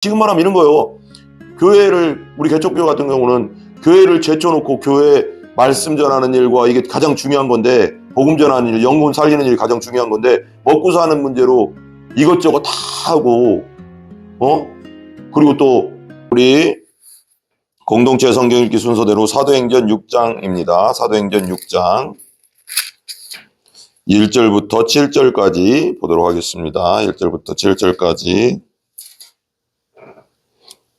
지금 말하면 이런 거예요. 교회를, 우리 개척교회 같은 경우는 교회를 제쳐놓고 교회 말씀 전하는 일과 이게 가장 중요한 건데, 복음 전하는 일, 영혼 살리는 일이 가장 중요한 건데, 먹고 사는 문제로 이것저것 다 하고, 그리고 또 우리 공동체 성경 읽기 순서대로 사도행전 6장입니다. 사도행전 6장 1절부터 7절까지 보도록 하겠습니다. 1절부터 7절까지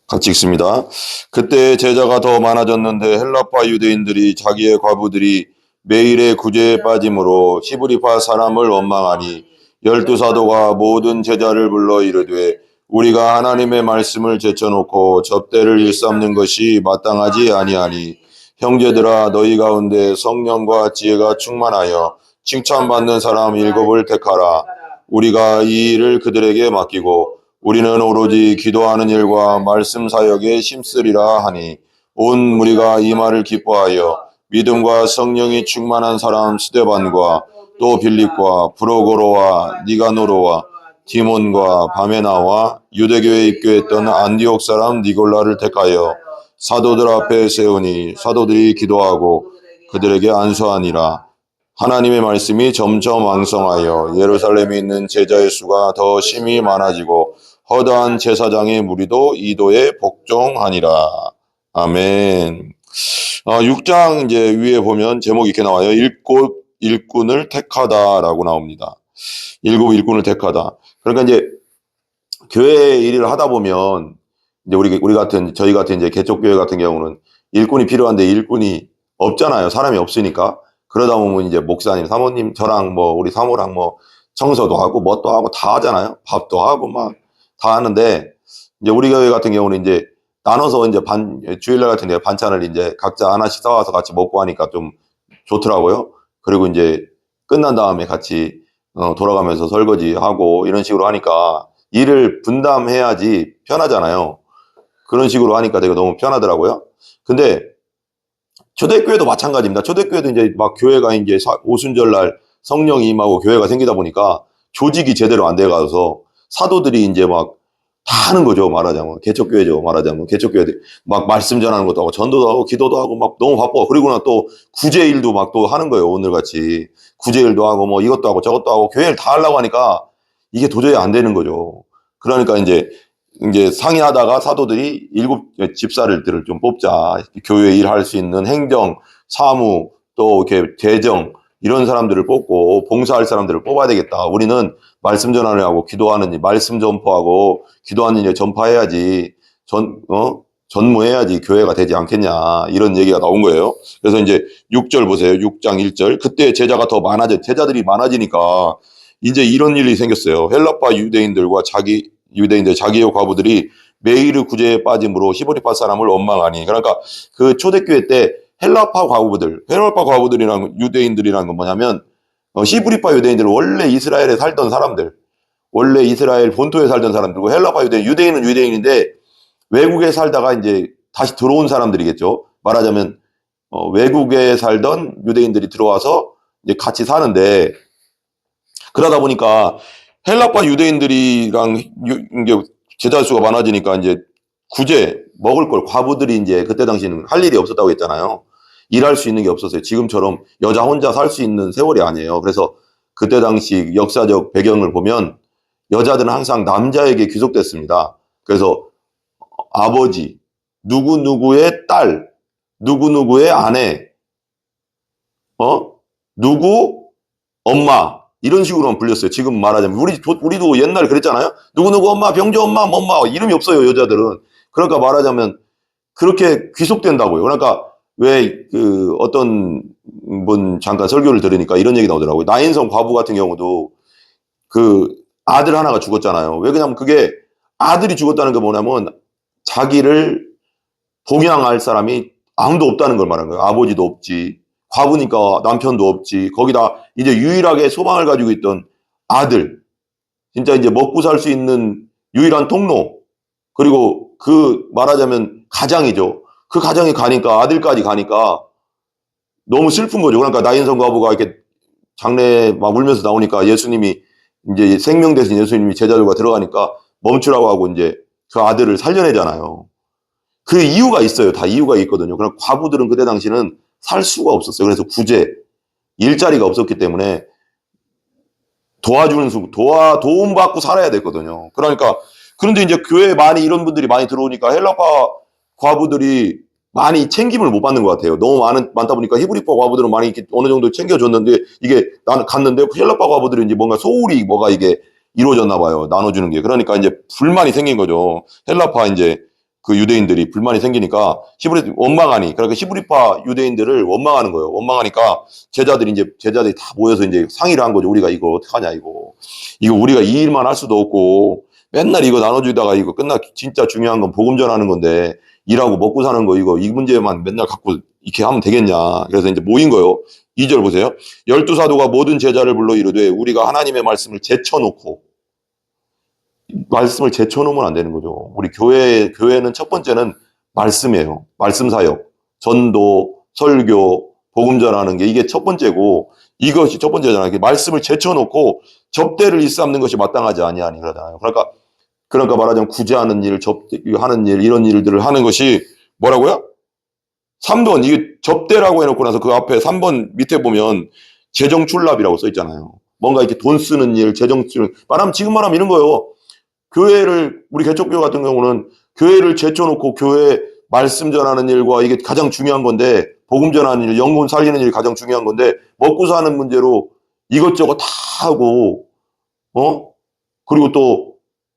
같이 읽습니다. 그때 제자가 더 많아졌는데 헬라파 유대인들이 자기의 과부들이 매일의 구제에 빠짐으로 히브리파 사람을 원망하니 12사도가 모든 제자를 불러 이르되 우리가 하나님의 말씀을 제쳐놓고 접대를 일삼는 것이 마땅하지 아니하니 형제들아 너희 가운데 성령과 지혜가 충만하여 칭찬받는 사람 7을 택하라. 우리가 이 일을 그들에게 맡기고 우리는 오로지 기도하는 일과 말씀 사역에 힘쓰리라 하니 온 무리가 이 말을 기뻐하여 믿음과 성령이 충만한 사람 스데반과 또 빌립과 브로고로와 니가노로와 디몬과 바메나와 유대교에 입교했던 안디옥 사람 니골라를 택하여 사도들 앞에 세우니 사도들이 기도하고 그들에게 안수하니라. 하나님의 말씀이 점점 왕성하여 예루살렘에 있는 제자의 수가 더 심히 많아지고 허다한 제사장의 무리도 이도에 복종하니라. 아멘. 6장 이제 위에 보면 제목이 이렇게 나와요. 일꾼을 택하다라고 나옵니다. 일꾼을 택하다. 그러니까 이제 교회 일을 하다 보면 이제 저희 같은 이제 개척교회 같은 경우는 일꾼이 필요한데 일꾼이 없잖아요. 사람이 없으니까. 그러다 보면 이제 목사님, 사모님, 저랑 우리 사모랑 청소도 하고 뭣도 하고 다 하잖아요. 밥도 하고 막 다 하는데, 이제 우리 교회 같은 경우는 이제 나눠서 이제 주일날 같은 데 반찬을 이제 각자 하나씩 사와서 같이 먹고 하니까 좀 좋더라고요. 그리고 이제 끝난 다음에 같이 돌아가면서 설거지하고 이런 식으로 하니까 일을 분담해야지 편하잖아요. 그런 식으로 하니까 되게 너무 편하더라고요. 근데 초대교회도 마찬가지입니다. 초대교회도 이제 막 교회가 이제 오순절날 성령이 임하고 교회가 생기다 보니까 조직이 제대로 안 돼가서 사도들이 이제 막 다 하는 거죠. 말하자면 개척교회죠. 말하자면 개척교회들 막 말씀 전하는 것도 하고 전도도 하고 기도도 하고 막 너무 바빠. 그리고 또 구제일도 막 또 하는 거예요. 오늘같이 구제일도 하고 이것도 하고 저것도 하고 교회를 다 하려고 하니까 이게 도저히 안 되는 거죠. 그러니까 이제 상의하다가 사도들이 7 집사들을 좀 뽑자. 교회 일할 수 있는 행정, 사무, 또 이렇게 대정 이런 사람들을 뽑고 봉사할 사람들을 뽑아야 되겠다. 우리는 말씀 전환을 하고 기도하는 일, 말씀 전파하고 기도하는 일 전파해야지 전무해야지 교회가 되지 않겠냐. 이런 얘기가 나온 거예요. 그래서 이제 6절 보세요. 6장 1절. 그때 제자들이 많아지니까 이제 이런 일이 생겼어요. 헬라파 유대인들과 자기의 과부들이 매일의 구제에 빠짐으로 히브리파 사람을 원망하니. 그러니까 그 초대교회 때 헬라파 과부들이라는 유대인들이라는 건 뭐냐면 히브리파 유대인들은 원래 이스라엘에 살던 사람들, 원래 이스라엘 본토에 살던 사람들이고 헬라파 유대인은 유대인인데 외국에 살다가 이제 다시 들어온 사람들이겠죠. 말하자면 외국에 살던 유대인들이 들어와서 이제 같이 사는데, 그러다 보니까 헬라파 유대인들이랑 이제 제자 수가 많아지니까 이제 먹을 걸 과부들이 이제 그때 당시에는 할 일이 없었다고 했잖아요. 일할 수 있는 게 없었어요. 지금처럼 여자 혼자 살 수 있는 세월이 아니에요. 그래서 그때 당시 역사적 배경을 보면 여자들은 항상 남자에게 귀속됐습니다. 그래서 아버지, 누구누구의 딸, 누구누구의 아내, 누구 엄마 이런 식으로만 불렸어요. 지금 말하자면 우리도 옛날에 그랬잖아요. 누구누구 엄마, 병조 엄마, 엄마 이름이 없어요. 여자들은. 그러니까 말하자면 그렇게 귀속된다고요. 그러니까 왜 어떤 분 잠깐 설교를 들으니까 이런 얘기 나오더라고요. 나인성 과부 같은 경우도 그 아들 하나가 죽었잖아요. 왜 그러냐면 그게 아들이 죽었다는 게 뭐냐면 자기를 봉양할 사람이 아무도 없다는 걸 말하는 거예요. 아버지도 없지. 과부니까 남편도 없지. 거기다 이제 유일하게 소망을 가지고 있던 아들. 진짜 이제 먹고 살 수 있는 유일한 통로. 그리고 말하자면 가장이죠. 그 가정이 가니까, 아들까지 가니까 너무 슬픈 거죠. 그러니까 나인성 과부가 이렇게 장례 막 울면서 나오니까 예수님이 이제 생명 대신 예수님이 제자들과 들어가니까 멈추라고 하고 이제 그 아들을 살려내잖아요. 그 이유가 있어요. 다 이유가 있거든요. 그럼 과부들은 그때 당시는 살 수가 없었어요. 그래서 구제, 일자리가 없었기 때문에 도움받고 살아야 됐거든요. 그러니까, 그런데 이제 교회에 많이 이런 분들이 많이 들어오니까 헬라파 과부들이 많이 챙김을 못 받는 것 같아요. 너무 많다 보니까 히브리파 과부들은 많이 이렇게 어느 정도 챙겨줬는데, 이게 나는 갔는데 헬라파 과부들은 이제 뭔가 소홀히 뭐가 이게 이루어졌나 봐요. 나눠주는 게. 그러니까 이제 불만이 생긴 거죠. 헬라파 이제 그 유대인들이 불만이 생기니까 원망하니, 그러니까 히브리파 유대인들을 원망하는 거예요. 원망하니까 제자들이 다 모여서 이제 상의를 한 거죠. 우리가 이거 어떡하냐, 이거 우리가 이 일만 할 수도 없고 맨날 이거 나눠주다가 이거 진짜 중요한 건 복음 전하는 건데 일하고 먹고 사는 거 이 문제만 맨날 갖고 이렇게 하면 되겠냐. 그래서 이제 모인 거예요. 2절 보세요. 12사도가 모든 제자를 불러 이르되 우리가 하나님의 말씀을 제쳐놓고, 말씀을 제쳐놓으면 안 되는 거죠. 우리 교회는 첫 번째는 말씀이에요. 말씀 사역, 전도, 설교, 복음 전하는 게 이게 첫 번째고, 이것이 첫 번째잖아요. 말씀을 제쳐놓고 접대를 일삼는 것이 마땅하지 아니하니 그러잖아요. 그러니까 말하자면 구제하는 일, 접대하는 일, 이런 일들을 하는 것이 뭐라고요? 3번, 이게 접대라고 해놓고 나서 그 앞에 3번 밑에 보면 재정출납이라고 써 있잖아요. 뭔가 이렇게 돈 쓰는 일, 지금 말하면 이런 거예요. 우리 개척교회 같은 경우는 교회를 제쳐놓고 교회 말씀 전하는 일과 이게 가장 중요한 건데, 복음 전하는 일, 영혼 살리는 일이 가장 중요한 건데, 먹고 사는 문제로 이것저것 다 하고, 그리고 또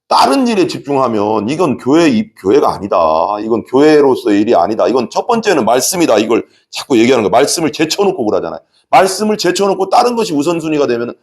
다른 일에 집중하면 이건 교회가 아니다. 이건 교회로서의 일이 아니다. 이건 첫 번째는 말씀이다. 이걸 자꾸 얘기하는 거예요. 말씀을 제쳐놓고 그러잖아요. 말씀을 제쳐놓고 다른 것이 우선순위가 되면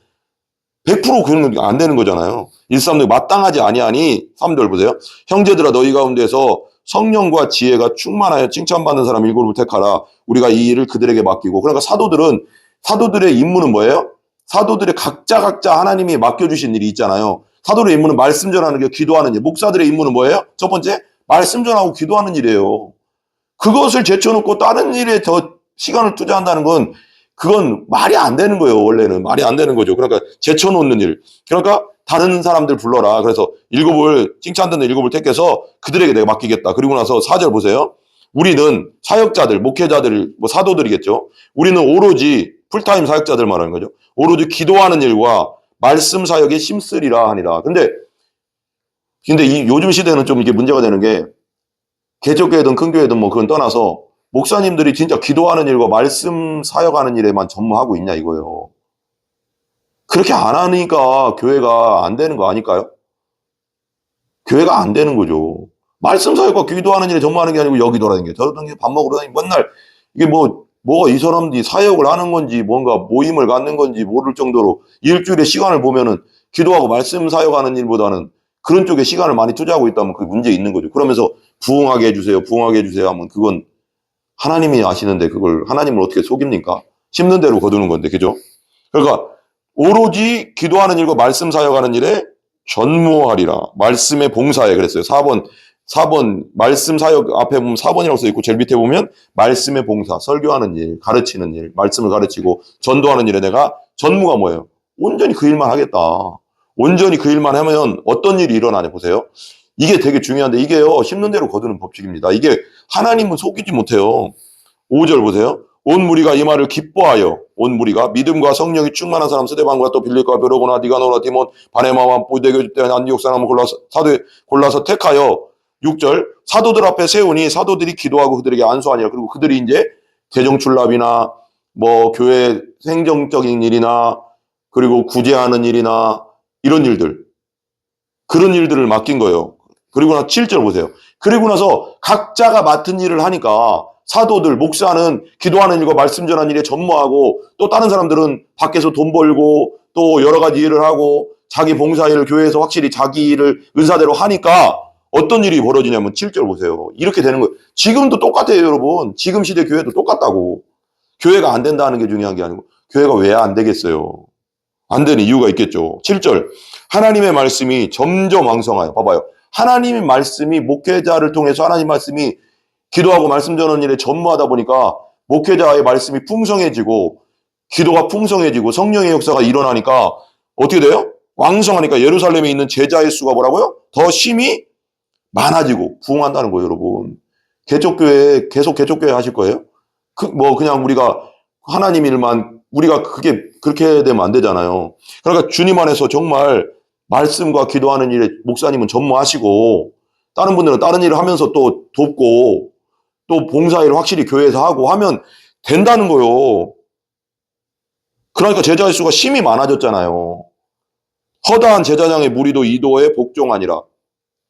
100% 그런 건 안 되는 거잖아요. 1:3 마땅하지 아니하니 3절 보세요. 형제들아 너희 가운데서 성령과 지혜가 충만하여 칭찬받는 사람 7을 택하라. 우리가 이 일을 그들에게 맡기고. 그러니까 사도들의 임무는 뭐예요? 사도들의 각자 하나님이 맡겨주신 일이 있잖아요. 사도의 임무는 말씀 전하는 게, 기도하는 일. 목사들의 임무는 뭐예요? 첫 번째, 말씀 전하고 기도하는 일이에요. 그것을 제쳐놓고 다른 일에 더 시간을 투자한다는 건 그건 말이 안 되는 거예요. 원래는 말이 안 되는 거죠. 그러니까 제쳐놓는 일. 그러니까 다른 사람들 불러라. 그래서 칭찬 듣는 7을 택해서 그들에게 내가 맡기겠다. 그리고 나서 4절 보세요. 우리는 사역자들, 목회자들, 사도들이겠죠. 우리는 오로지 풀타임 사역자들 말하는 거죠. 오로지 기도하는 일과 말씀 사역에 힘쓰리라 하니라. 근데 요즘 시대는 좀 이게 문제가 되는 게, 개척교회든 큰 교회든 그건 떠나서 목사님들이 진짜 기도하는 일과 말씀 사역하는 일에만 전무하고 있냐 이거예요. 그렇게 안 하니까 교회가 안 되는 거 아닐까요? 교회가 안 되는 거죠. 말씀 사역과 기도하는 일에 전무하는 게 아니고 여기 돌아다니는 게, 저 다니고 밥 먹으러 다니고 맨날 이게 뭐가 이 사람들이 사역을 하는 건지 뭔가 모임을 갖는 건지 모를 정도로 일주일에 시간을 보면은 기도하고 말씀 사역하는 일보다는 그런 쪽에 시간을 많이 투자하고 있다면 그 문제 있는 거죠. 그러면서 부흥하게 해주세요 하면 그건 하나님이 아시는데 그걸 하나님을 어떻게 속입니까? 심는 대로 거두는 건데, 그죠? 그러니까 오로지 기도하는 일과 말씀 사역하는 일에 전무하리라. 말씀의 봉사에 그랬어요. 4번 말씀 사역 앞에 보면 4번이라고 써 있고 제일 밑에 보면 말씀의 봉사, 설교하는 일, 가르치는 일, 말씀을 가르치고 전도하는 일에 내가 전무가 뭐예요? 온전히 그 일만 하겠다. 온전히 그 일만 하면 어떤 일이 일어나냐 보세요. 이게 되게 중요한데, 이게요, 심는 대로 거두는 법칙입니다. 이게 하나님은 속이지 못해요. 5절 보세요. 온 무리가 이 말을 기뻐하여, 온 무리가 믿음과 성령이 충만한 사람 스데반과 또 빌립과 베로고나 니가노라 디몬 바네마와 부대교 때 안디옥 사람을 골라서 택하여, 6절 사도들 앞에 세우니 사도들이 기도하고 그들에게 안수하니라. 그리고 그들이 이제 재정출납이나 교회 행정적인 일이나 그리고 구제하는 일이나 이런 일들, 그런 일들을 맡긴 거예요. 그리고 나서 7절 보세요. 그리고 나서 각자가 맡은 일을 하니까 사도들, 목사는 기도하는 일과 말씀 전하는 일에 전무하고, 또 다른 사람들은 밖에서 돈 벌고 또 여러 가지 일을 하고 자기 봉사일을 교회에서 확실히 자기 일을 은사대로 하니까 어떤 일이 벌어지냐면 7절 보세요. 이렇게 되는 거예요. 지금도 똑같아요, 여러분. 지금 시대 교회도 똑같다고. 교회가 안 된다는 게 중요한 게 아니고 교회가 왜 안 되겠어요? 안 되는 이유가 있겠죠. 7절 하나님의 말씀이 점점 왕성하여, 봐봐요. 하나님의 말씀이 목회자를 통해서 하나님 말씀이 기도하고 말씀 전하는 일에 전무하다 보니까 목회자의 말씀이 풍성해지고 기도가 풍성해지고 성령의 역사가 일어나니까 어떻게 돼요? 왕성하니까 예루살렘에 있는 제자의 수가 뭐라고요? 더 심히 많아지고 부흥한다는 거예요, 여러분. 개척교회, 계속 개척교회 하실 거예요? 그냥 우리가 하나님 일만, 우리가 그렇게 되면 안 되잖아요. 그러니까 주님 안에서 정말 말씀과 기도하는 일에 목사님은 전무하시고, 다른 분들은 다른 일을 하면서 또 돕고, 또 봉사일을 확실히 교회에서 하고 하면 된다는 거예요. 그러니까 제자 수가 심히 많아졌잖아요. 허다한 제사장의 무리도 이도에 복종하니라.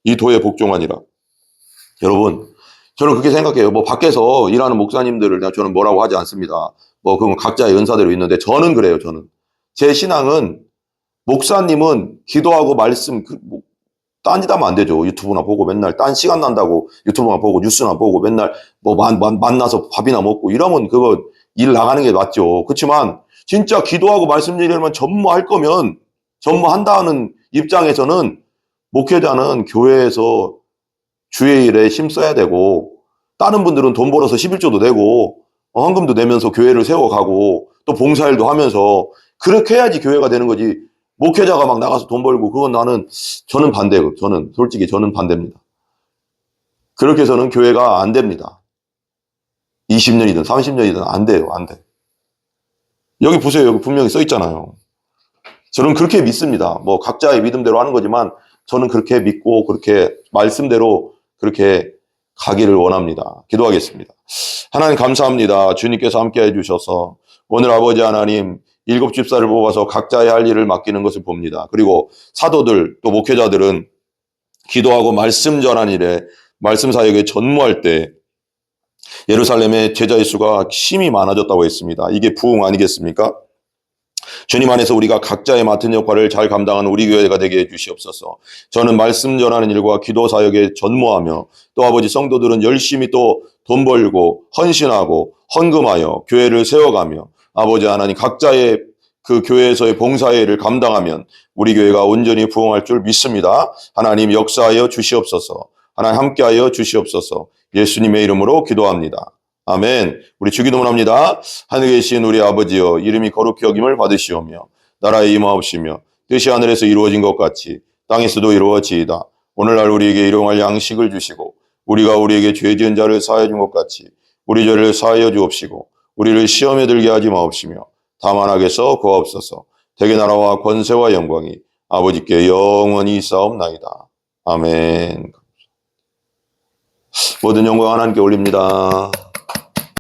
이도에 복종하니라. 여러분, 저는 그렇게 생각해요. 밖에서 일하는 목사님들을 저는 뭐라고 하지 않습니다. 그건 각자의 은사대로 있는데, 저는 그래요, 저는. 제 신앙은, 목사님은 기도하고 말씀, 딴짓 하면 안 되죠. 유튜브나 보고 맨날 딴 시간 난다고 유튜브나 보고 뉴스나 보고 맨날 만나서 밥이나 먹고 이러면 그거 일 나가는 게 맞죠. 그렇지만 진짜 기도하고 말씀 일에만 전무할 거면 전무한다는 입장에서는 목회자는 교회에서 주의 일에 힘써야 되고, 다른 분들은 돈 벌어서 11조도 내고 헌금도 내면서 교회를 세워가고 또 봉사일도 하면서 그렇게 해야지 교회가 되는 거지. 목회자가 막 나가서 돈 벌고, 그건 저는 반대예요. 솔직히 저는 반대입니다. 그렇게 해서는 교회가 안 됩니다. 20년이든 30년이든 안 돼요. 안 돼. 여기 보세요. 여기 분명히 써 있잖아요. 저는 그렇게 믿습니다. 각자의 믿음대로 하는 거지만 저는 그렇게 믿고 그렇게 말씀대로 그렇게 가기를 원합니다. 기도하겠습니다. 하나님 감사합니다. 주님께서 함께 해주셔서 오늘 아버지 하나님 7 집사를 뽑아서 각자의 할 일을 맡기는 것을 봅니다. 그리고 사도들 또 목회자들은 기도하고 말씀 전하는 일에 말씀 사역에 전무할 때 예루살렘의 제자의 수가 심히 많아졌다고 했습니다. 이게 부흥 아니겠습니까? 주님 안에서 우리가 각자의 맡은 역할을 잘 감당하는 우리 교회가 되게 해주시옵소서. 저는 말씀 전하는 일과 기도 사역에 전무하며 또 아버지 성도들은 열심히 또 돈 벌고 헌신하고 헌금하여 교회를 세워가며 아버지 하나님 각자의 그 교회에서의 봉사의 를 감당하면 우리 교회가 온전히 부흥할 줄 믿습니다. 하나님 역사하여 주시옵소서. 하나님 함께하여 주시옵소서. 예수님의 이름으로 기도합니다. 아멘. 우리 주기도문 합니다. 하늘에 계신 우리 아버지여, 이름이 거룩히 여김을 받으시오며 나라의 임하옵시며 뜻이 하늘에서 이루어진 것 같이 땅에서도 이루어지이다. 오늘날 우리에게 일용할 양식을 주시고 우리가 우리에게 죄 지은 자를 사하여 준 것 같이 우리 죄를 사하여 주옵시고 우리를 시험에 들게 하지 마옵시며 다만 악에서 구하옵소서. 대개 나라와 권세와 영광이 아버지께 영원히 있사옵나이다. 아멘. 모든 영광 하나님께 올립니다.